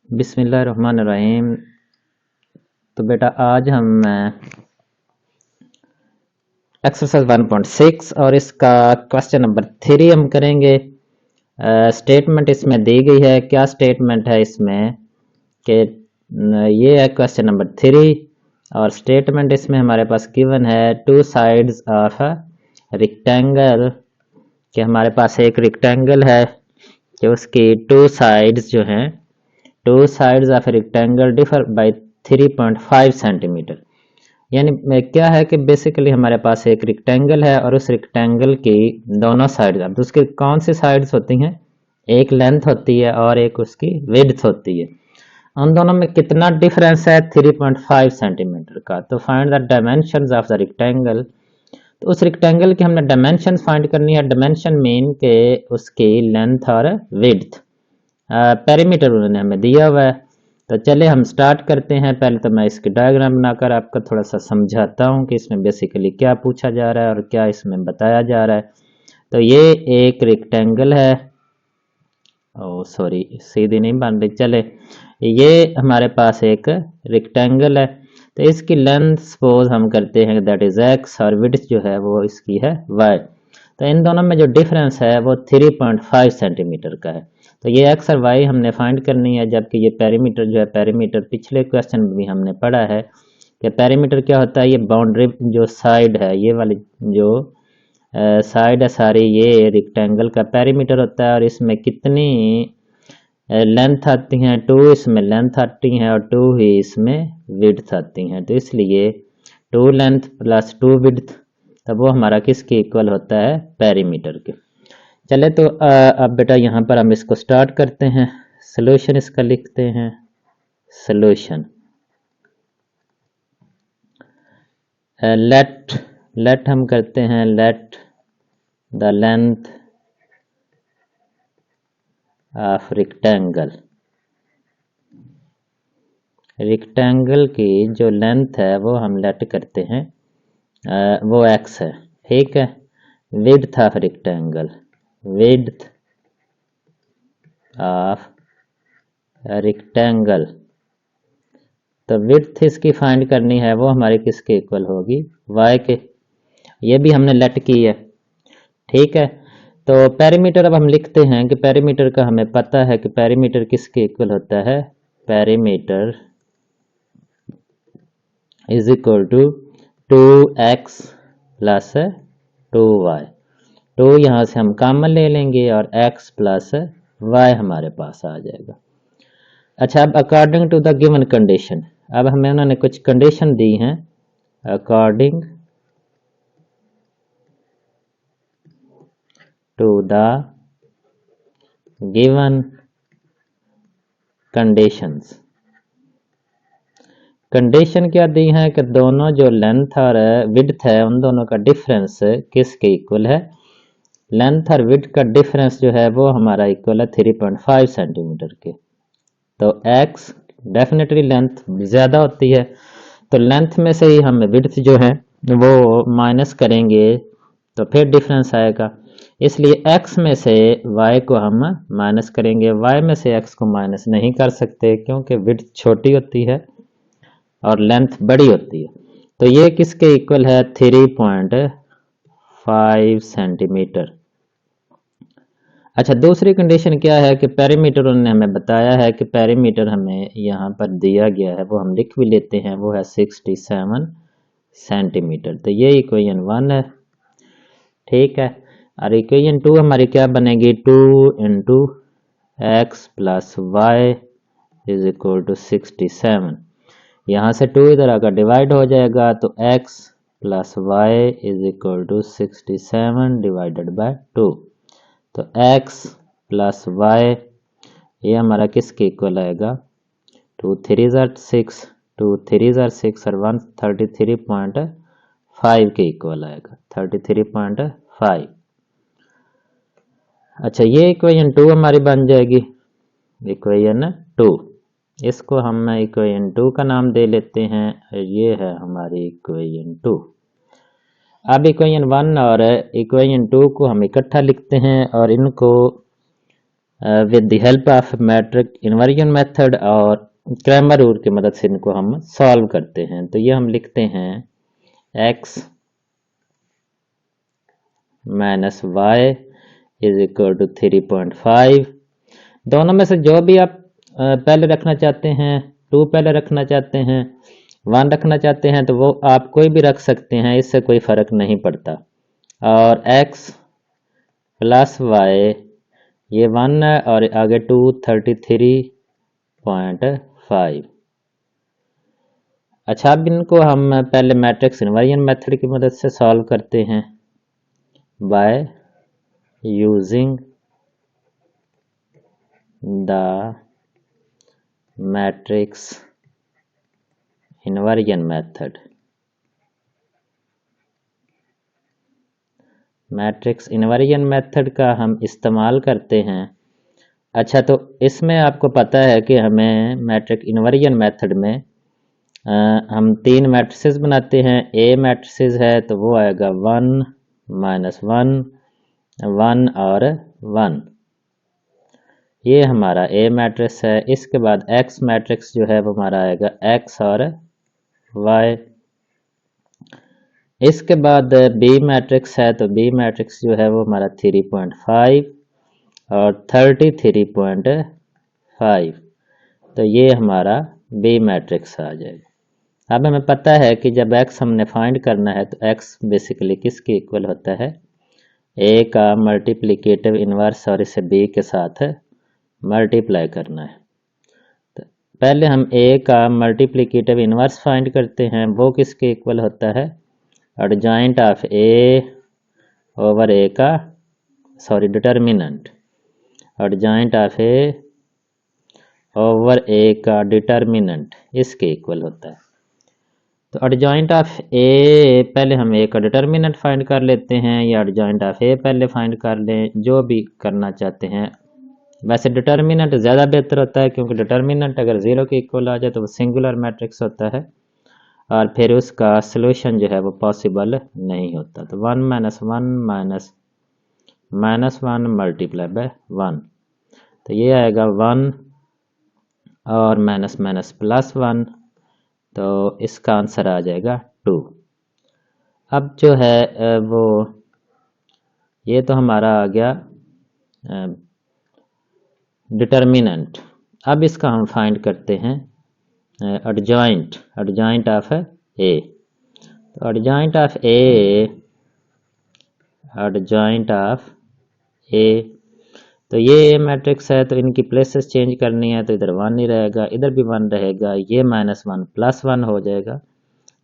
बिस्मिल्लाहिर्रहमानिर्रहीम। तो बेटा आज हम एक्सरसाइज 1.6 और इसका क्वेश्चन नंबर 3 हम करेंगे। स्टेटमेंट इसमें दी गई है। क्या स्टेटमेंट है इसमें कि ये है क्वेश्चन नंबर 3 और स्टेटमेंट इसमें हमारे पास गिवन है टू साइड्स ऑफ रेक्टेंगल, कि हमारे पास एक रेक्टेंगल है कि उसकी टू साइड्स जो हैं two sides of rectangle differ by 3.5 centimetre. यानी क्या है कि बेसिकली हमारे पास एक रेक्टेंगल है और उस रेक्टेंगल की दोनों साइड्स, अब उसके कौन सी साइड्स होती हैं, एक लेंथ होती है और एक उसकी विड्थ होती है। उन दोनों में कितना डिफरेंस है 3.5 सेंटीमीटर का। तो find the dimensions of the rectangle. तो उस रेक्टेंगल की हमने डायमेंशन फाइंड करनी है। डायमेंशन मीन के उसकी लेंथ और विड्थ। पेरीमीटर उन्होंने हमें दिया हुआ है। तो चले हम स्टार्ट करते हैं। पहले तो मैं इसकी डायग्राम बनाकर आपको थोड़ा सा समझाता हूँ कि इसमें बेसिकली क्या पूछा जा रहा है और क्या इसमें बताया जा रहा है। तो ये एक रेक्टेंगल है, ओ सॉरी सीधी नहीं बन रही, चले ये हमारे पास एक रेक्टेंगल है। तो इसकी लेंथ सपोज हम करते हैं दैट इज एक्स और विड्थ जो है वो इसकी है वाई। तो इन दोनों में जो डिफरेंस है वो 3.5 सेंटीमीटर का है। तो ये एक्स और वाई हमने फाइंड करनी है, जबकि ये पेरीमीटर जो है, पेरीमीटर पिछले क्वेश्चन में भी हमने पढ़ा है कि पेरीमीटर क्या होता है। ये बाउंड्री जो साइड है, ये वाली जो साइड है सारी, ये रेक्टेंगल का पेरीमीटर होता है। और इसमें कितनी लेंथ आती हैं, 2 इसमें लेंथ आती हैं और 2 ही इसमें विड्थ आती हैं। तो इसलिए 2 लेंथ प्लस 2 विड्थ, तब वो हमारा किसके इक्वल होता है, पेरीमीटर के। चले तो अब बेटा यहाँ पर हम इसको स्टार्ट करते हैं। सोल्यूशन इसका लिखते हैं। सोल्यूशन लेट हम करते हैं let the length of rectangle की जो लेंथ है वो हम लेट करते हैं, वो एक्स है, ठीक है। Width of rectangle, width of rectangle, तो विड्थ इसकी फाइंड करनी है, वो हमारे किसके इक्वल होगी, वाई के। ये भी हमने लेट की है, ठीक है। तो पेरीमीटर अब हम लिखते हैं कि पेरीमीटर का हमें पता है कि पेरीमीटर किसके इक्वल होता है, perimeter is equal to 2x plus 2y। 2 यहाँ से हम कॉमन ले लेंगे और x प्लस y हमारे पास आ जाएगा। अच्छा, अब according to the given condition, अब हमें उन्होंने कुछ कंडीशन दी हैं। According to the given conditions, condition क्या दी है कि दोनों जो लेंथ और विड्थ है उन दोनों का डिफरेंस किसके इक्वल है। लेंथ और विड्थ का डिफरेंस जो है वो हमारा इक्वल है 3.5 सेंटीमीटर के। तो x डेफिनेटली लेंथ ज़्यादा होती है, तो लेंथ में से ही हम विड्थ जो है वो माइनस करेंगे तो फिर डिफरेंस आएगा। इसलिए x में से y को हम माइनस करेंगे, y में से x को माइनस नहीं कर सकते क्योंकि विड्थ छोटी होती है और लेंथ बड़ी होती है। तो ये किसके इक्वल है, 3.5 सेंटीमीटर। अच्छा, दूसरी कंडीशन क्या है कि पेरीमीटर उन्होंने हमें बताया है कि पेरीमीटर हमें यहाँ पर दिया गया है, वो हम लिख भी लेते हैं, वो है 67 सेंटीमीटर। तो ये इक्वेशन 1 है, ठीक है। और इक्वेशन 2 हमारी क्या बनेगी, 2 into x plus y is equal to 67। यहाँ से 2 इधर आकर डिवाइड हो जाएगा, तो x plus y is equal to 67 divided by 2। तो x प्लस वाई ये हमारा किसके इक्वल आएगा, 2 3 ज़ार 6, 2 3 ज़ार 6 और 1 33.5 के इक्वल आएगा, 33.5। अच्छा, ये इक्वेशन 2 हमारी बन जाएगी, इक्वेशन 2। इसको हम इक्वेशन 2 का नाम दे लेते हैं, ये है हमारी इक्वेशन 2। अब इक्वेशन 1 और इक्वेशन 2 को हम इकट्ठा लिखते हैं और इनको with the help of matrix inversion method और क्रैमर रूल की मदद से इनको हम सॉल्व करते हैं। तो ये हम लिखते हैं x minus y is equal to 3.5। दोनों में से जो भी आप पहले रखना चाहते हैं, 2 पहले रखना चाहते हैं, 1 रखना चाहते हैं, तो वो आप कोई भी रख सकते हैं, इससे कोई फर्क नहीं पड़ता। और x प्लस वाई ये 1 है और आगे 2 33.5। अच्छा, अब इनको हम पहले मैट्रिक्स इन्वर्जन मेथड की मदद से सॉल्व करते हैं by using the matrix inversion method. Matrix inversion method का हम इस्तेमाल करते हैं। अच्छा, तो इसमें आपको पता है कि हमें मैट्रिक इन्वर्जन मेथड में हम 3 मैट्रिसेस बनाते हैं। ए मैट्रिसेस है तो वो आएगा 1 माइनस 1 1 और 1, ये हमारा ए मैट्रिक्स है। इसके बाद एक्स मैट्रिक्स जो है वो हमारा आएगा एक्स और वाई। इसके बाद बी मैट्रिक्स है तो बी मैट्रिक्स जो है वो हमारा 3.5 और 33.5, तो ये हमारा बी मैट्रिक्स आ जाएगा। अब हमें पता है कि जब x हमने फाइंड करना है तो x बेसिकली किसके इक्वल होता है, a का मल्टीप्लिकेटिव इन्वर्स और इसे b के साथ मल्टीप्लाई करना है। तो पहले हम a का मल्टीप्लिकेटिव इन्वर्स फाइंड करते हैं, वो किसके इक्वल होता है, adjoint of a over a का determinant, adjoint of a over a का डिटर्मिनेंट इसके इक्वल होता है। तो एडजॉइंट ऑफ ए, पहले हम ए का डिटर्मिनेंट फाइंड कर लेते हैं या एडजॉइंट ऑफ ए पहले फाइंड कर लें, जो भी करना चाहते हैं। वैसे डिटर्मिनेंट ज़्यादा बेहतर होता है क्योंकि डिटर्मिनेंट अगर 0 के इक्वल आ जाए तो वो सिंगुलर मैट्रिक्स होता है और फिर उसका सलूशन जो है वो पॉसिबल नहीं होता। तो 1 माइनस 1 माइनस 1 मल्टीप्लाई बाय 1, तो ये आएगा 1 और माइनस माइनस प्लस 1, तो इसका आंसर आ जाएगा 2। अब जो है वो ये तो हमारा आ गया डिटर्मिनेंट। अब इसका हम फाइंड करते हैं एडजॉइंट ऑफ ए। तो एडजॉइंट ऑफ ए, तो ये ए मैट्रिक्स है तो इनकी प्लेसेस चेंज करनी है, तो इधर 1 ही रहेगा, इधर भी 1 रहेगा, ये माइनस 1 प्लस 1 हो जाएगा।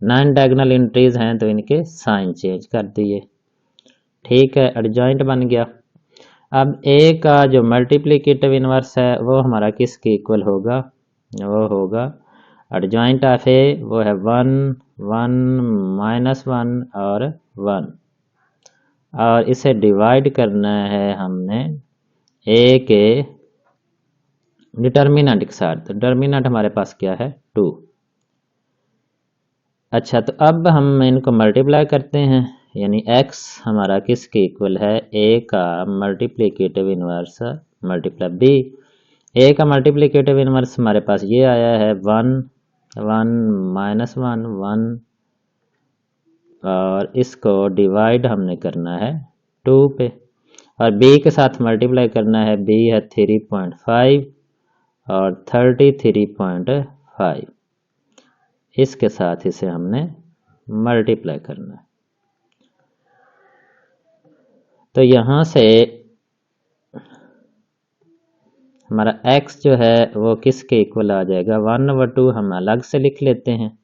9 डायगोनल एंट्रीज हैं तो इनके साइन चेंज कर दिए, ठीक है, एडजॉइंट बन गया। अब ए का जो मल्टीप्लिकेटिव इनवर्स है वो हमारा किसके इक्वल होगा, वो होगा एडजॉइंट ऑफ ए, वो है 1 1 माइनस 1 और 1, और इसे डिवाइड करना है हमने ए के डिटर्मिनेंट के साथ। तो डिटर्मिनेंट हमारे पास क्या है, 2। अच्छा, तो अब हम इनको मल्टीप्लाई करते हैं, यानी x हमारा किसके इक्वल है, a का multiplicative inverse multiply b। a का मल्टीप्लिकेटिव इनवर्स हमारे पास ये आया है 1 1 माइनस 1 1, और इसको डिवाइड हमने करना है 2 पे, और b के साथ मल्टीप्लाई करना है, b है 3.5 और 33.5, इसके साथ इसे हमने मल्टीप्लाई करना है। तो यहाँ से हमारा x जो है वो किसके इक्वल आ जाएगा, 1/2 हम अलग से लिख लेते हैं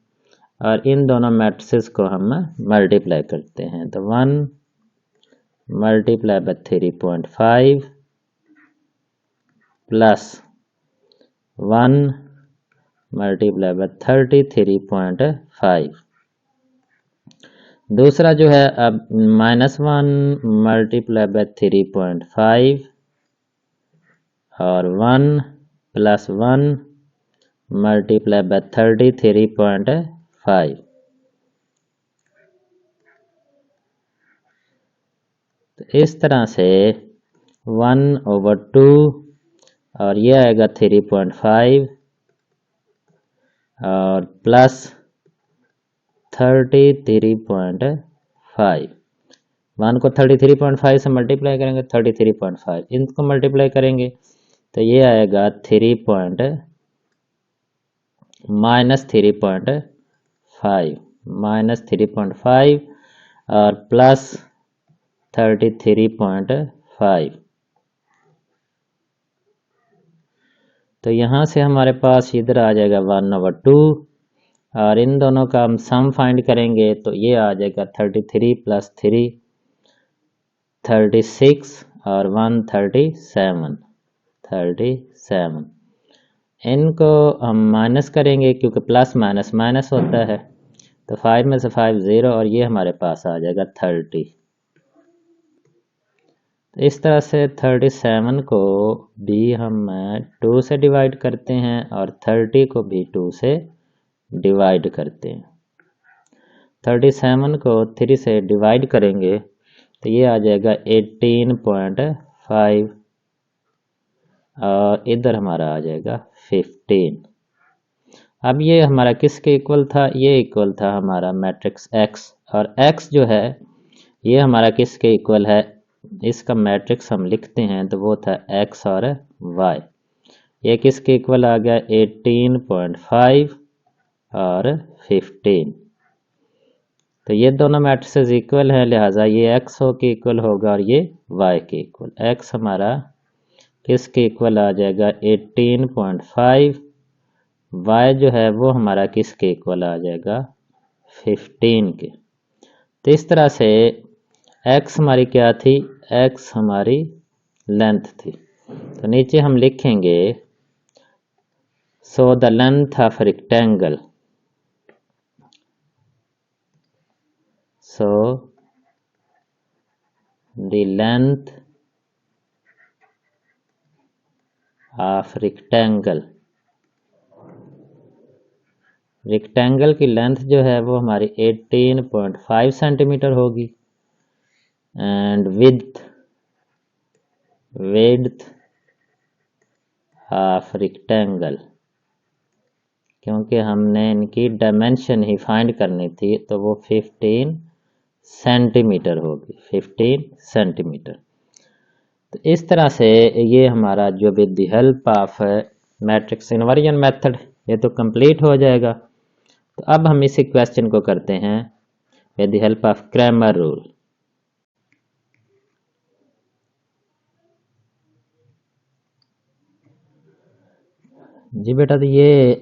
और इन दोनों मैट्रिसेस को हम मल्टीप्लाई करते हैं। तो 1 multiply by 3.5 plus 1 multiply by 33.5। दूसरा जो है अब -1 मल्टीप्लाई बाय 3.5 और 1 प्लस 1 मल्टीप्लाई बाय 33.5। तो इस तरह से 1/2 और ये आएगा 3.5 और प्लस 33.5। 1 को 33.5 से मल्टीप्लाई करेंगे 33.5, इनको मल्टीप्लाई करेंगे तो ये आएगा माइनस 3.5 और प्लस 33.5। तो यहाँ से हमारे पास इधर आ जाएगा 1/2 और इन दोनों का हम सम फाइंड करेंगे तो ये आ जाएगा 33 + 3 36 और 37। इनको हम माइनस करेंगे क्योंकि प्लस माइनस माइनस होता है, तो 5 में से 5 0 और ये हमारे पास आ जाएगा 30। तो इस तरह से 37 को भी हम 2 से डिवाइड करते हैं और 30 को भी 2 से डिवाइड करते हैं। 37 को 3 से डिवाइड करेंगे तो ये आ जाएगा 18.5 और इधर हमारा आ जाएगा 15। अब ये हमारा किसके इक्वल था? ये इक्वल था हमारा मैट्रिक्स x, और x जो है ये हमारा किसके इक्वल है? इसका मैट्रिक्स हम लिखते हैं तो वो था x और y। ये किसके इक्वल आ गया? 18.5 और 15। तो ये दोनों मैट्रिसेस इक्वल हैं, लिहाजा ये x के इक्वल होगा और ये y के इक्वल। x हमारा किसके इक्वल आ जाएगा? 18.5। y जो है वो हमारा किसके इक्वल आ जाएगा? 15 के। तो इस तरह से x हमारी क्या थी? x हमारी लेंथ थी। तो नीचे हम लिखेंगे so the length of rectangle, so the length of rectangle की लेंथ जो है वो हमारी 18.5 सेंटीमीटर होगी एंड width ऑफ रेक्टेंगल, क्योंकि हमने इनकी डायमेंशन ही फाइंड करनी थी तो वो 15 सेंटीमीटर होगी, 15 सेंटीमीटर। तो इस तरह से ये हमारा जो with the help of matrix inversion method ये तो कंप्लीट हो जाएगा। तो अब हम इसी क्वेश्चन को करते हैं with the help of Cramer rule. जी बेटा, तो ये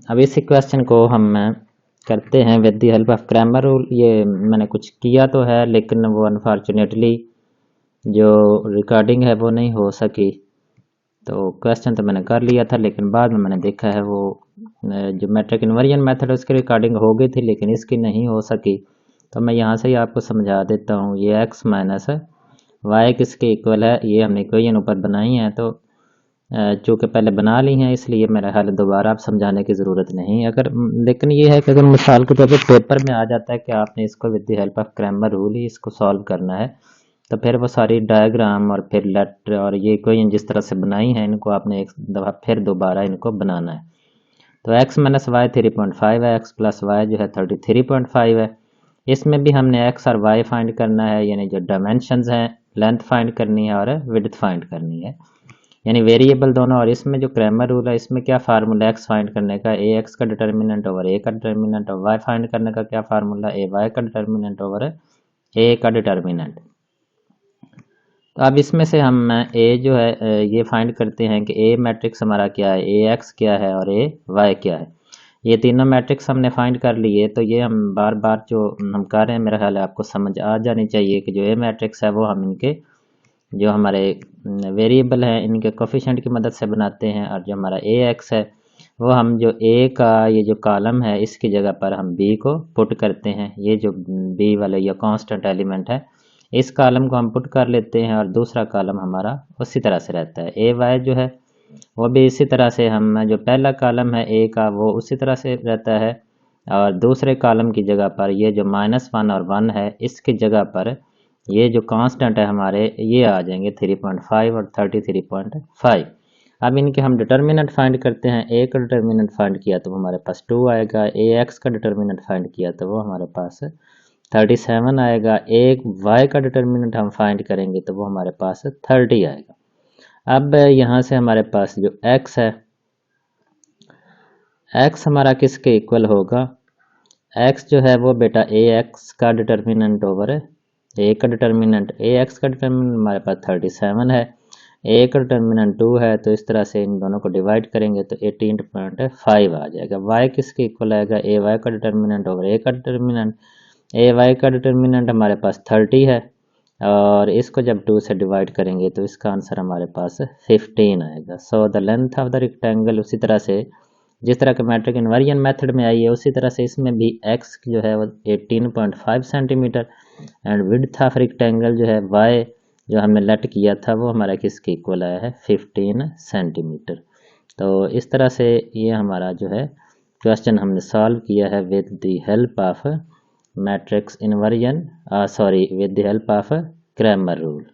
अब इसी क्वेश्चन को हम करते हैं with the help of Cramer rule. ये मैंने कुछ किया तो है लेकिन वो अनफॉर्चुनेटली जो रिकॉर्डिंग है वो नहीं हो सकी। तो क्वेश्चन तो मैंने कर लिया था लेकिन बाद में मैंने देखा है वो जो मैट्रिक इन्वर्जन मेथड उसकी रिकॉर्डिंग हो गई थी लेकिन इसकी नहीं हो सकी। तो मैं यहाँ से ही आपको समझा देता हूँ। ये x माइनस वाई किसके इक्वल है? ये हमने इक्वेशन ऊपर बनाई है तो चूँकि पहले बना ली हैं इसलिए मेरा ख्याल दोबारा आप समझाने की ज़रूरत नहीं। लेकिन ये है कि अगर मिसाल के तौर पर पेपर में आ जाता है कि आपने इसको with the help of Cramer rule ही इसको सॉल्व करना है, तो फिर वो सारी डायग्राम और फिर लेटर और ये इक्वेशन जिस तरह से बनाई है इनको आपने एक दफ़ा फिर दोबारा इनको बनाना है। तो x माइनस वाई 3.5 है, x प्लस वाई जो है 33.5 है। इसमें भी हमने x और y फाइंड करना है, यानी जो डायमेंशंस हैं लेंथ फाइंड करनी है और विड्थ फाइंड करनी है, यानी वेरिएबल दोनों। और इसमें जो क्रैमर रूल है इसमें क्या फार्मूला x फाइंड करने का? ए एक्स का डिटर्मिनेंट ओवर ए का डिटर्मिनेंट, और y फाइंड करने का क्या फार्मूला? ए वाई का डिटर्मिनेंट ओवर ए का डिटर्मिनेंट। तो अब इसमें से हम ए जो है ये फाइंड करते हैं कि ए मैट्रिक्स हमारा क्या है, ए एक्स क्या है और ए वाई क्या है। ये तीनों मैट्रिक्स हमने फाइंड कर लिए। तो ये हम बार बार जो हम कर रहे हैं मेरा ख्याल है आपको समझ आ जानी चाहिए कि जो ए मैट्रिक्स है वो हम इनके जो हमारे वेरिएबल हैं इनके कोफिशिएंट की मदद से बनाते हैं, और जो हमारा ए एक्स है वो हम जो ए का ये जो कॉलम है इसकी जगह पर हम बी को पुट करते हैं। ये जो बी वाला ये कांस्टेंट एलिमेंट है इस कॉलम को हम पुट कर लेते हैं और दूसरा कॉलम हमारा उसी तरह से रहता है। ए वाई जो है वो भी इसी तरह से, हम जो पहला कॉलम है ए का वो उसी तरह से रहता है, और दूसरे कॉलम की जगह पर ये जो -1 और 1 है इसकी जगह पर ये जो कांस्टेंट है हमारे ये आ जाएंगे 3.5 और 33.5। अब इनके हम डिटर्मिनेंट फाइंड करते हैं। ए का डिटर्मिनेंट फाइंड किया तो हमारे पास 2 आएगा। ए एक्स का डिटर्मिनेंट फाइंड किया तो वो हमारे पास 37 आएगा। एक वाई का डिटर्मिनेंट हम फाइंड करेंगे तो वो हमारे पास 30 आएगा। अब यहाँ से हमारे पास जो x है, x हमारा किसके इक्वल होगा, x जो है वो बेटा ए एक्स का डिटर्मिनेंट ओवर ए का डिटर्मिनेंट। ए एक्स का डिटर्मिनेंट हमारे पास 37 है, ए का डिटर्मिनेंट 2 है, तो इस तरह से इन दोनों को डिवाइड करेंगे तो 18.5 आ जाएगा। y किसके इक्वल आएगा, ए वाई का डिटर्मिनेंट ओवर ए का डिटर्मिनेंट। ए वाई का डिटर्मिनेंट हमारे पास 30 है और इसको जब 2 से डिवाइड करेंगे तो इसका आंसर हमारे पास 15 आएगा। So the length of the rectangle, उसी तरह से जिस तरह के मैट्रिक इन्वर्जन मेथड में आई है उसी तरह से इसमें भी x जो है वो 18.5 centimetre and width of rectangle जो है y जो हमने लेट किया था वो हमारा किसके इक्वल आया है, 15 सेंटीमीटर। तो इस तरह से ये हमारा जो है क्वेश्चन हमने सॉल्व किया है with the help of matrix inversion, with the help of Cramer rule.